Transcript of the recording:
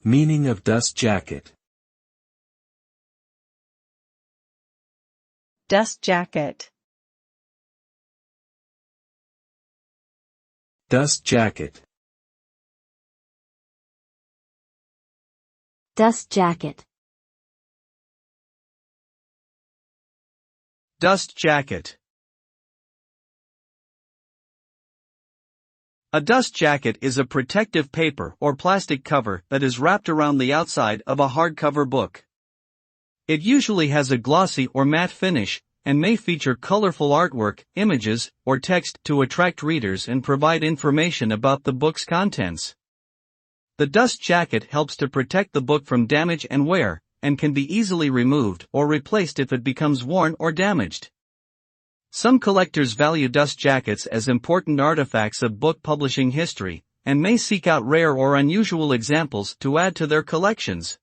Meaning of dust jacket. Dust jacket. Dust jacket. Dust jacket. Dust jacket. A dust jacket is a protective paper or plastic cover that is wrapped around the outside of a hardcover book. It usually has a glossy or matte finish, and may feature colorful artwork, images, or text to attract readers and provide information about the book's contents. The dust jacket helps to protect the book from damage and wear, and can be easily removed or replaced if it becomes worn or damaged. Some collectors value dust jackets as important artifacts of book publishing history, and may seek out rare or unusual examples to add to their collections.